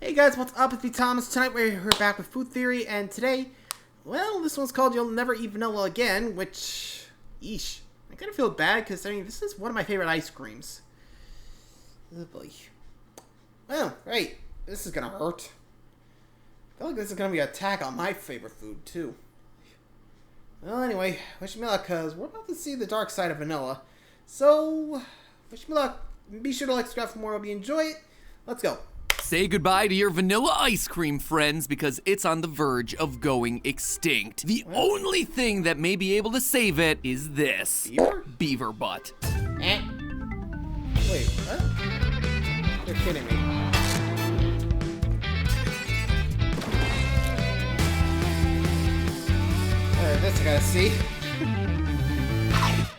Hey guys, what's up? It's me, Thomas. Tonight we're back with Food Theory, and today, well, this one's called You'll Never Eat Vanilla Again, which, yeesh. I kind of feel bad, because, I mean, this is one of my favorite ice creams. Oh boy. Well, right, this is gonna hurt. I feel like this is gonna be an attack on my favorite food, too. Well, anyway, wish me luck, because we're about to see the dark side of vanilla. So, wish me luck. Be sure to like, subscribe for more. Hope you enjoy it. Let's go. Say goodbye to your vanilla ice cream, friends, because it's on the verge of going extinct. The only thing that may be able to save it is this. Beaver? Beaver butt. Eh. Wait, what? You're kidding me. Alright, this I gotta see.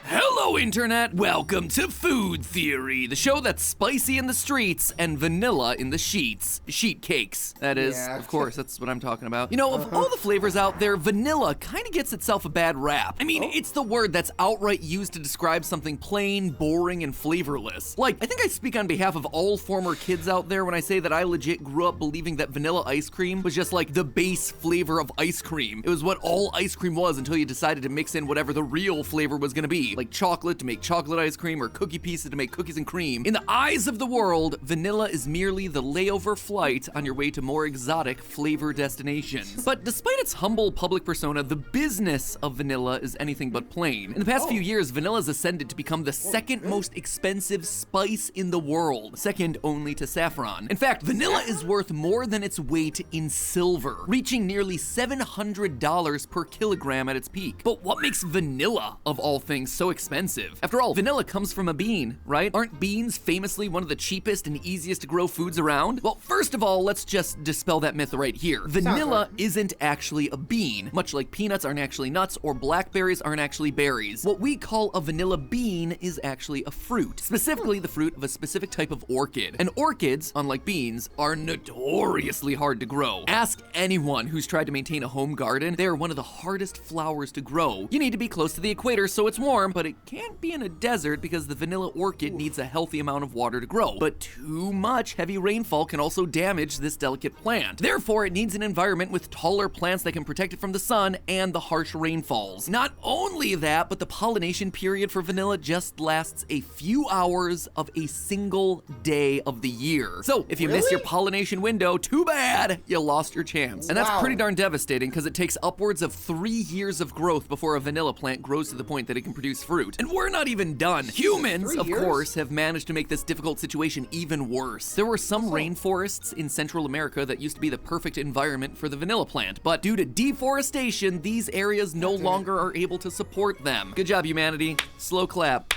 Hello, Internet! Welcome to Food Theory, the show that's spicy in the streets and vanilla in the sheets. Sheet cakes, that is. Yeah. Of course, that's what I'm talking about. You know, of all the flavors out there, vanilla kind of gets itself a bad rap. I mean, it's the word that's outright used to describe something plain, boring, and flavorless. Like, I think I speak on behalf of all former kids out there when I say that I legit grew up believing that vanilla ice cream was just like the base flavor of ice cream. It was what all ice cream was until you decided to mix in whatever the real flavor was gonna be. Like chocolate to make chocolate ice cream or cookie pieces to make cookies and cream. In the eyes of the world, vanilla is merely the layover flight on your way to more exotic flavor destinations. But despite its humble public persona, the business of vanilla is anything but plain. In the past few years, vanilla's ascended to become the second most expensive spice in the world, second only to saffron. In fact, vanilla is worth more than its weight in silver, reaching nearly $700 per kilogram at its peak. But what makes vanilla, of all things, so expensive? After all, vanilla comes from a bean, right? Aren't beans famously one of the cheapest and easiest to grow foods around? Well, first of all, let's just dispel that myth right here. Vanilla isn't actually a bean, much like peanuts aren't actually nuts or blackberries aren't actually berries. What we call a vanilla bean is actually a fruit, specifically the fruit of a specific type of orchid. And orchids, unlike beans, are notoriously hard to grow. Ask anyone who's tried to maintain a home garden, they're one of the hardest flowers to grow. You need to be close to the equator so it's warm, but it can't be in a desert because the vanilla orchid needs a healthy amount of water to grow. But too much heavy rainfall can also damage this delicate plant. Therefore, it needs an environment with taller plants that can protect it from the sun and the harsh rainfalls. Not only that, but the pollination period for vanilla just lasts a few hours of a single day of the year. So if you miss your pollination window, too bad, you lost your chance. And that's pretty darn devastating because it takes upwards of 3 years of growth before a vanilla plant grows to the point that it can produce fruit. And we're not even done. Humans, of course, have managed to make this difficult situation even worse. There were some rainforests in Central America that used to be the perfect environment for the vanilla plant, but due to deforestation, these areas no longer are able to support them. Good job, humanity. Slow clap.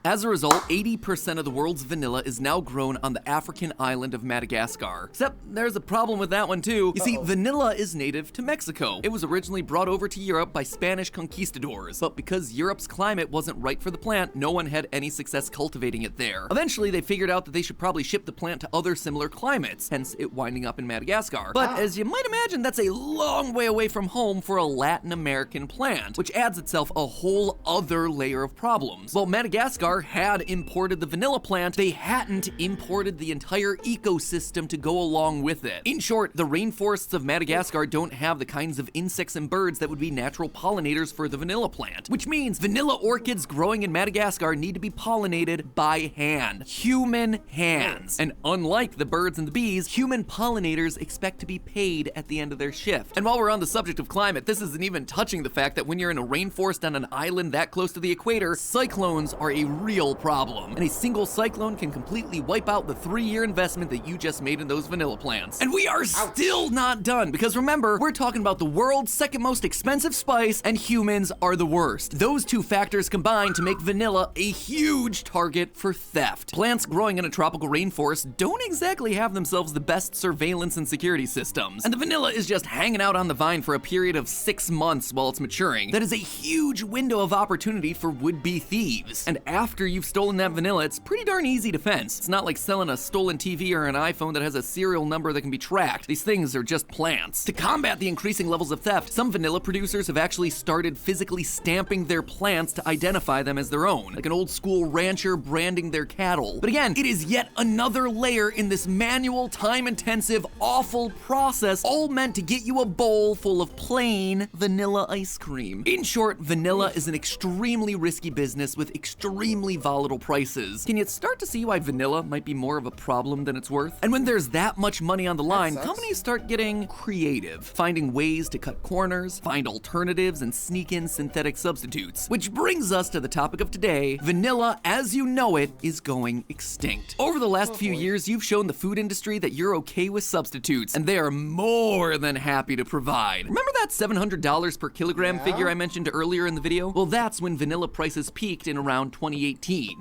As a result, 80% of the world's vanilla is now grown on the African island of Madagascar. Except there's a problem with that one too. You see, vanilla is native to Mexico. It was originally brought over to Europe by Spanish conquistadors, but because Europe's climate wasn't right for the plant, no one had any success cultivating it there. Eventually, they figured out that they should probably ship the plant to other similar climates, hence it winding up in Madagascar. But as you might imagine, that's a long way away from home for a Latin American plant, which adds itself a whole other layer of problems. Well, Madagascar had imported the vanilla plant, they hadn't imported the entire ecosystem to go along with it. In short, the rainforests of Madagascar don't have the kinds of insects and birds that would be natural pollinators for the vanilla plant, which means vanilla orchids growing in Madagascar need to be pollinated by hand. Human hands. And unlike the birds and the bees, human pollinators expect to be paid at the end of their shift. And while we're on the subject of climate, this isn't even touching the fact that when you're in a rainforest on an island that close to the equator, cyclones are a real problem, and a single cyclone can completely wipe out the 3-year investment that you just made in those vanilla plants. And we are still not done, because remember, we're talking about the world's second most expensive spice, and humans are the worst. Those two factors combine to make vanilla a huge target for theft. Plants growing in a tropical rainforest don't exactly have themselves the best surveillance and security systems, and the vanilla is just hanging out on the vine for a period of 6 months while it's maturing. That is a huge window of opportunity for would-be thieves. And after after you've stolen that vanilla, it's pretty darn easy to fence. It's not like selling a stolen TV or an iPhone that has a serial number that can be tracked. These things are just plants. To combat the increasing levels of theft, some vanilla producers have actually started physically stamping their plants to identify them as their own, like an old school rancher branding their cattle. But again, it is yet another layer in this manual, time-intensive, awful process, all meant to get you a bowl full of plain vanilla ice cream. In short, vanilla is an extremely risky business with extremely volatile prices. Can you start to see why vanilla might be more of a problem than it's worth? And when there's that much money on the line, companies start getting creative, finding ways to cut corners, find alternatives, and sneak in synthetic substitutes. Which brings us to the topic of today: vanilla, as you know it, is going extinct. Over the last few years, you've shown the food industry that you're okay with substitutes, and they are more than happy to provide. Remember that $700 per kilogram figure I mentioned earlier in the video? Well, that's when vanilla prices peaked in around 2018.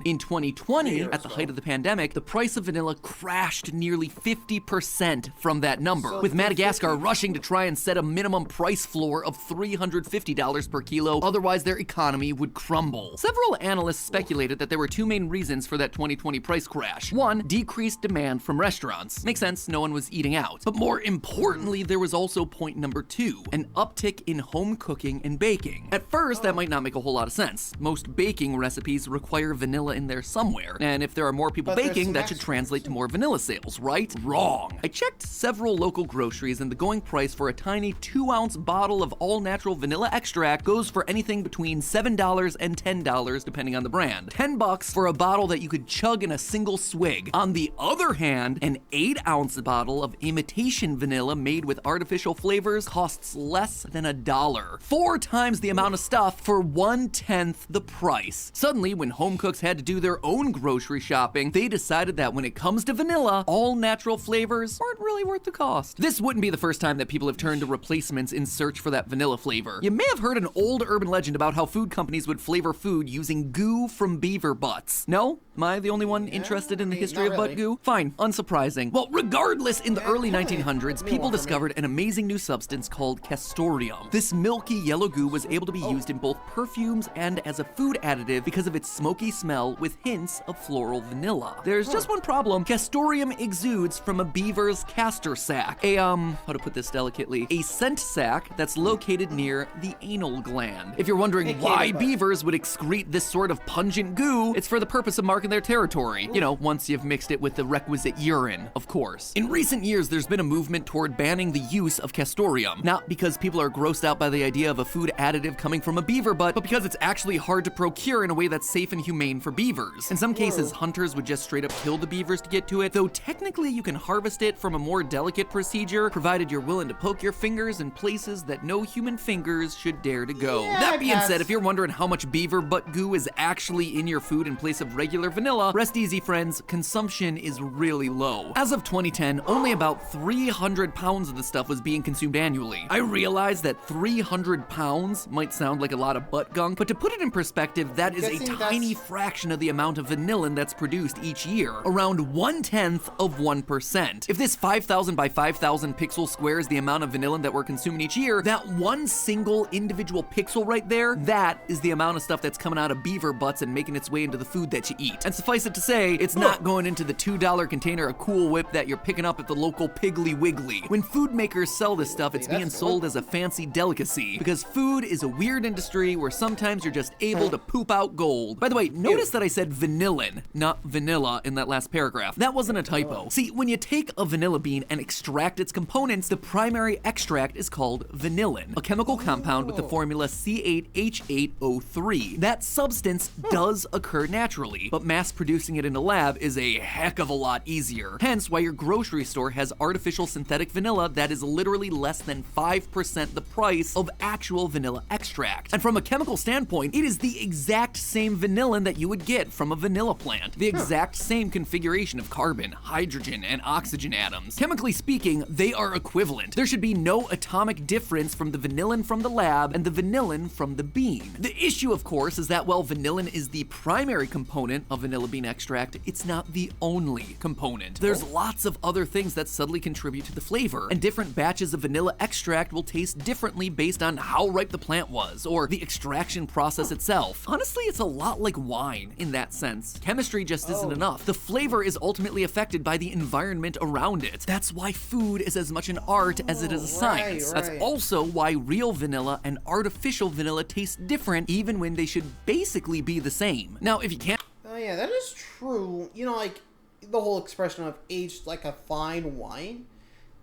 In 2020, at the height of the pandemic, the price of vanilla crashed nearly 50% from that number, with Madagascar rushing to try and set a minimum price floor of $350 per kilo, otherwise their economy would crumble. Several analysts speculated that there were two main reasons for that 2020 price crash. One, decreased demand from restaurants. Makes sense, no one was eating out. But more importantly, there was also point number two, an uptick in home cooking and baking. At first, that might not make a whole lot of sense. Most baking recipes require vanilla in there somewhere, and if there are more people baking, that should translate to more vanilla sales, right? Wrong. I checked several local groceries, and the going price for a tiny 2-ounce bottle of all-natural vanilla extract goes for anything between $7 and $10 depending on the brand. $10 for a bottle that you could chug in a single swig. On the other hand, an 8-ounce bottle of imitation vanilla made with artificial flavors costs less than $1. 4 times the amount of stuff for 1/10 the price. Suddenly, when home cooks had to do their own grocery shopping, they decided that when it comes to vanilla, all natural flavors aren't really worth the cost. This wouldn't be the first time that people have turned to replacements in search for that vanilla flavor. You may have heard an old urban legend about how food companies would flavor food using goo from beaver butts. No? Am I the only one interested in the history of butt goo? Fine, unsurprising. Well, regardless, in the early 1900s, people discovered an amazing new substance called castoreum. This milky yellow goo was able to be used in both perfumes and as a food additive because of its smoky smell with hints of floral vanilla. There's just one problem. Castoreum exudes from a beaver's castor sac. How to put this delicately, a scent sac that's located near the anal gland. If you're wondering why beavers would excrete this sort of pungent goo, it's for the purpose of marking their territory. You know, once you've mixed it with the requisite urine, of course. In recent years, there's been a movement toward banning the use of castoreum. Not because people are grossed out by the idea of a food additive coming from a beaver butt, but because it's actually hard to procure in a way that's safe and humane for beavers. In some cases, hunters would just straight up kill the beavers to get to it, though technically you can harvest it from a more delicate procedure, provided you're willing to poke your fingers in places that no human fingers should dare to go. That being said, if you're wondering how much beaver butt goo is actually in your food in place of regular vanilla, rest easy, friends, consumption is really low. As of 2010, only about 300 pounds of the stuff was being consumed annually. I realize that 300 pounds might sound like a lot of butt gunk, but to put it in perspective, that is a tiny fraction of the amount of vanillin that's produced each year, around 1/10 of 1%. If this 5,000 by 5,000 pixel square is the amount of vanillin that we're consuming each year, that one single individual pixel right there, that is the amount of stuff that's coming out of beaver butts and making its way into the food that you eat. And suffice it to say, it's not going into the $2 container of Cool Whip that you're picking up at the local Piggly Wiggly. When food makers sell this stuff, it's being sold as a fancy delicacy, because food is a weird industry where sometimes you're just able to poop out gold. By the way, notice that I said vanillin, not vanilla in that last paragraph. That wasn't a typo. See, when you take a vanilla bean and extract its components, the primary extract is called vanillin, a chemical compound with the formula C8H8O3. That substance does occur naturally, but mass producing it in a lab is a heck of a lot easier. Hence why your grocery store has artificial synthetic vanilla that is literally less than 5% the price of actual vanilla extract. And from a chemical standpoint, it is the exact same vanillin that you would get from a vanilla plant. The exact same configuration of carbon, hydrogen, and oxygen atoms. Chemically speaking, they are equivalent. There should be no atomic difference from the vanillin from the lab and the vanillin from the bean. The issue, of course, is that while vanillin is the primary component of vanilla bean extract, it's not the only component. There's lots of other things that subtly contribute to the flavor, and different batches of vanilla extract will taste differently based on how ripe the plant was, or the extraction process itself. Honestly, it's a lot like wine in that sense. Chemistry just isn't enough. The flavor is ultimately affected by the environment around it. That's why food is as much an art as it is a science. Right. That's also why real vanilla and artificial vanilla taste different, even when they should basically be the same. Now, if you can't... Oh yeah, that is true. You know, like, the whole expression of aged like a fine wine,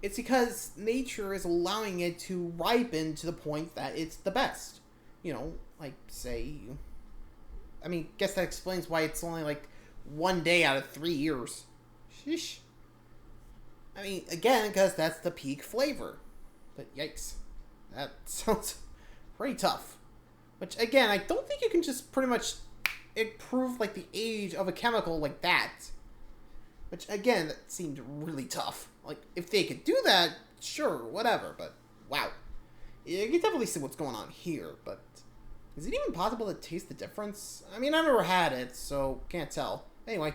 it's because nature is allowing it to ripen to the point that it's the best. You know, like, say, I mean, guess that explains why it's only like 1 day out of 3 years. Sheesh. I mean, again, because that's the peak flavor. But yikes. That sounds pretty tough. Which, again, I don't think you can just pretty much improve, like, the age of a chemical like that. Which, again, that seemed really tough. Like, if they could do that, sure, whatever, but wow. You can definitely see what's going on here, but is it even possible to taste the difference? I mean, I've never had it, so can't tell. Anyway.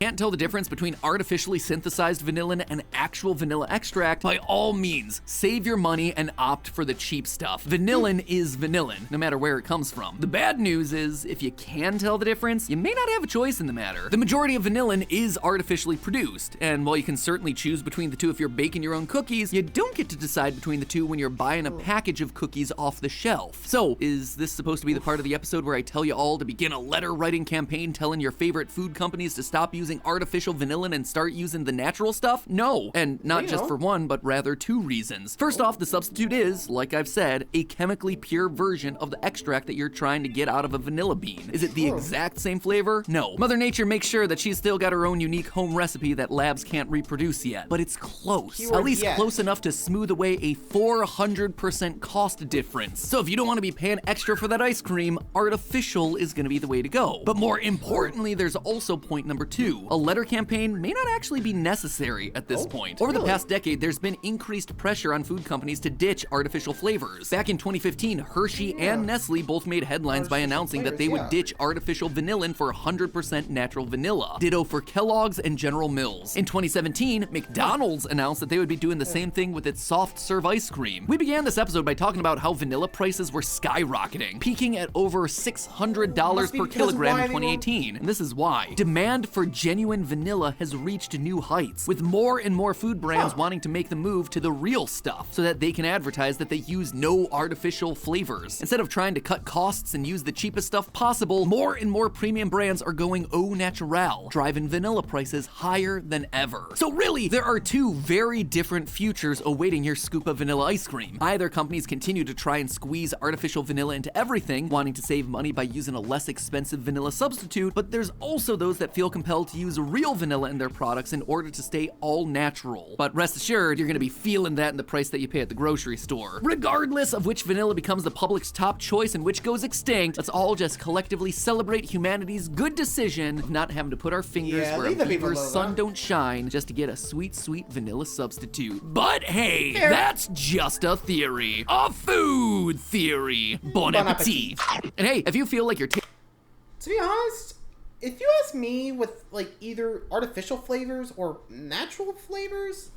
Can't tell the difference between artificially synthesized vanillin and actual vanilla extract, by all means, save your money and opt for the cheap stuff. Vanillin is vanillin, no matter where it comes from. The bad news is, if you can tell the difference, you may not have a choice in the matter. The majority of vanillin is artificially produced, and while you can certainly choose between the two if you're baking your own cookies, you don't get to decide between the two when you're buying a package of cookies off the shelf. So, is this supposed to be the part of the episode where I tell you all to begin a letter-writing campaign telling your favorite food companies to stop using artificial vanillin and start using the natural stuff? No, and not just for one, but rather two reasons. First off, the substitute is, like I've said, a chemically pure version of the extract that you're trying to get out of a vanilla bean. Is it the exact same flavor? No. Mother Nature makes sure that she's still got her own unique home recipe that labs can't reproduce yet, but it's close. At least close enough to smooth away a 400% cost difference. So if you don't want to be paying extra for that ice cream, artificial is going to be the way to go. But more importantly, there's also point number 2. A letter campaign may not actually be necessary at this point. Over the past decade, there's been increased pressure on food companies to ditch artificial flavors. Back in 2015, Hershey and Nestle both made headlines by announcing that they would ditch artificial vanillin for 100% natural vanilla. Ditto for Kellogg's and General Mills. In 2017, McDonald's announced that they would be doing the same thing with its soft serve ice cream. We began this episode by talking about how vanilla prices were skyrocketing, peaking at over $600 per kilogram in 2018. And this is why. Demand for genuine vanilla has reached new heights, with more and more food brands wanting to make the move to the real stuff so that they can advertise that they use no artificial flavors. Instead of trying to cut costs and use the cheapest stuff possible, more and more premium brands are going au naturel, driving vanilla prices higher than ever. So really, there are two very different futures awaiting your scoop of vanilla ice cream. Either companies continue to try and squeeze artificial vanilla into everything, wanting to save money by using a less expensive vanilla substitute, but there's also those that feel compelled to use real vanilla in their products in order to stay all natural. But rest assured, you're gonna be feeling that in the price that you pay at the grocery store. Regardless of which vanilla becomes the public's top choice and which goes extinct, let's all just collectively celebrate humanity's good decision of not having to put our fingers where a beaver's sun don't shine just to get a sweet, sweet vanilla substitute. But hey, that's just a theory. A food theory. Bon appetit. And hey, if you feel like you're to be honest, if you ask me with, like, either artificial flavors or natural flavors,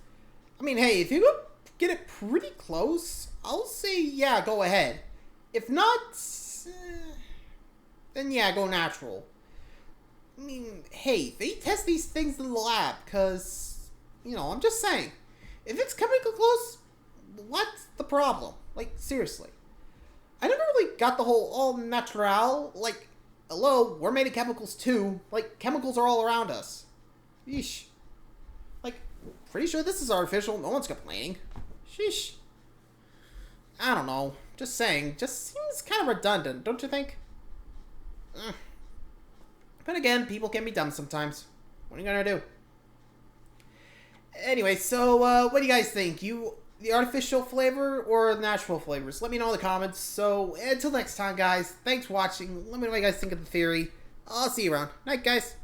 I mean, hey, if you get it pretty close, I'll say, yeah, go ahead. If not, then yeah, go natural. I mean, hey, they test these things in the lab, because, you know, I'm just saying, if it's chemical close, what's the problem? Like, seriously. I never really got the whole all natural, like, hello, we're made of chemicals too. Like, chemicals are all around us. Yeesh. Like, pretty sure this is artificial. No one's complaining. Sheesh. I don't know. Just saying. Just seems kind of redundant, don't you think? But again, people can be dumb sometimes. What are you gonna do? Anyway, so, what do you guys think? The artificial flavor or the natural flavors? Let me know in the comments. So, until next time, guys, thanks for watching. Let me know what you guys think of the theory. I'll see you around. Night, guys.